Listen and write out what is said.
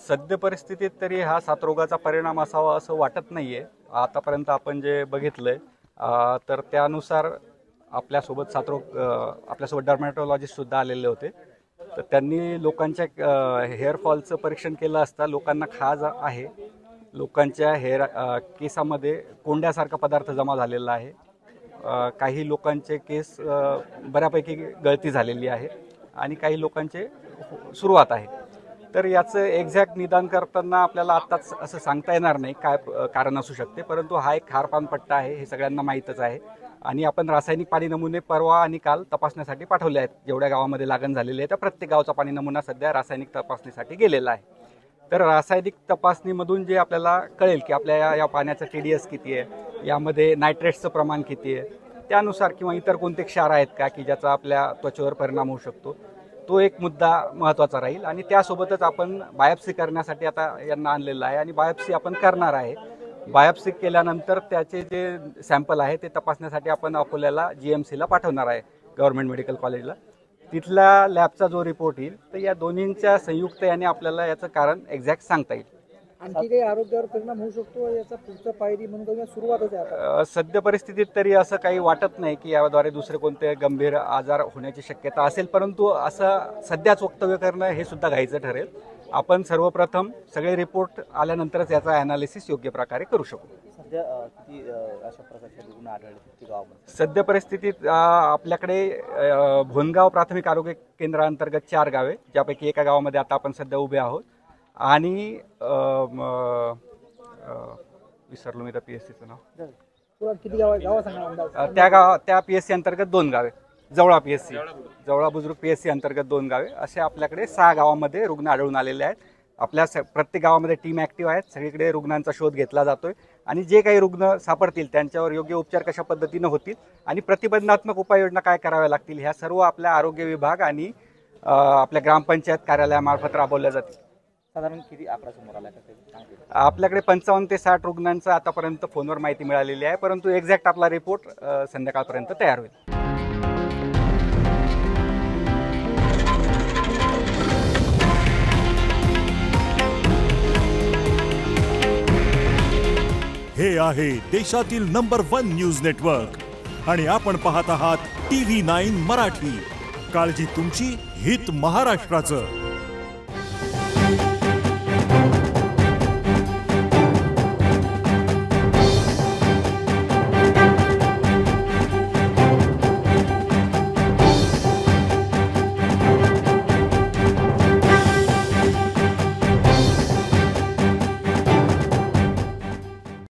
सद्य परिस्थितीत तरी हा साथरोगाचा परिणाम असावा असं वाटत नाहीये. आतापर्यंत आपण जे बघितलंय तर त्यानुसार आपल्यासोबत आपल्यासोबत डर्मॅटॉलॉजिस्ट सुद्धा आलेले होते. तर त्यांनी लोकांच्या हेअरफॉलचं परीक्षण केलं असता लोकांना खाज आहे, लोकांच्या केसामध्ये कोंड्यासारखा पदार्थ जमा झालेला आहे, काही लोकांचे केस बऱ्यापैकी गळती झालेली आहे आणि काही लोकांचे सुरुवात आहे. तर याचं एक्झॅक्ट निदान करताना आपल्याला आत्ताच असं सांगता येणार नाही काय कारण असू शकते, परंतु हा एक खारपान पट्टा आहे हे सगळ्यांना माहीतच आहे. आणि आपण रासायनिक पाणी नमुने परवा आणि काल तपासण्यासाठी पाठवले आहेत. जेवढ्या गावामध्ये लागण झालेली आहे त्या प्रत्येक गावचा पाणी नमुना सध्या रासायनिक तपासणीसाठी गेलेला आहे. तर रासायनिक तपासणीमधून जे आपल्याला कळेल की आपल्या या पाण्याचा TDS किती आहे, यामध्ये नायट्रेट्सचं प्रमाण किती आहे, त्यानुसार किंवा इतर कोणते क्षार आहेत का की ज्याचा आपल्या त्वचेवर परिणाम होऊ शकतो, तो एक मुद्दा महत्त्वाचा राहील. आणि त्यासोबतच आपण बायोप्सी करण्यासाठी आता यांना आणलेलं आहे आणि बायोप्सी आपण करणार आहे. बायोप्सी केल्यानंतर त्याचे जे सॅम्पल आहे ते तपासण्यासाठी आपण अकोल्याला GMCला पाठवणार आहे, गव्हर्नमेंट मेडिकल कॉलेजला. तिथल्या लॅबचा जो रिपोर्ट येईल तर या दोन्हींच्या संयुक्त याने आपल्याला याचं कारण एक्झॅक्ट सांगता येईल. आणखी काही आरोग्यावर परिणाम होऊ शकतो याचा पुढचा पायरी म्हणून सुरुवातच आहे आता? सद्य परिस्थितीत तरी असं काही वाटत नाही की याद्वारे दुसरे कोणते गंभीर आजार होण्याची शक्यता असेल, परंतु असं सध्याच वक्तव्य करणं हे सुद्धा घाईचं ठरेल. आपण सर्वप्रथम सगळे रिपोर्ट आल्यानंतरच याचा ॲनालिसिस योग्य प्रकारे करू शकू. सध्या किती अशा प्रकारचे रुग्ण आढळले गावामध्ये? सद्य परिस्थितीत आपल्याकडे भोनगाव प्राथमिक आरोग्य केंद्राअंतर्गत 4 गावे, ज्यापैकी एका गावामध्ये आता आपण सध्या उभे आहोत. आणि विसरलो मी त्या PSCचं नाव. किती गाव त्या PSC अंतर्गत 2 गावे, जवळा PSC, जवळा बुजुर्ग PSC अंतर्गत 2 गावे, असे आपल्याकडे 6 गावामध्ये रुग्ण आढळून आलेले आहेत. आपल्या प्रत्येक गावामध्ये टीम ॲक्टिव्ह आहेत, सगळीकडे रुग्णांचा शोध घेतला जातोय आणि जे काही रुग्ण सापडतील त्यांच्यावर योग्य उपचार कशा पद्धतीनं होतील आणि प्रतिबंधात्मक उपाययोजना काय कराव्या लागतील ह्या सर्व आपल्या आरोग्य विभाग आणि आपल्या ग्रामपंचायत कार्यालयामार्फत राबवल्या जातील. साधारण किती आकडा समोर आला? आपल्याकडे 55 ते 60 रुग्णांचं आतापर्यंत फोनवर माहिती मिळालेली आहे, परंतु एक्झॅक्ट आपला रिपोर्ट संध्याकाळपर्यंत तयार होईल. हे आहे देशातील नंबर 1 न्यूज नेटवर्क आणि आपण पाहत आहात TV9 मराठी. काळजी तुमची, हित महाराष्ट्राचं.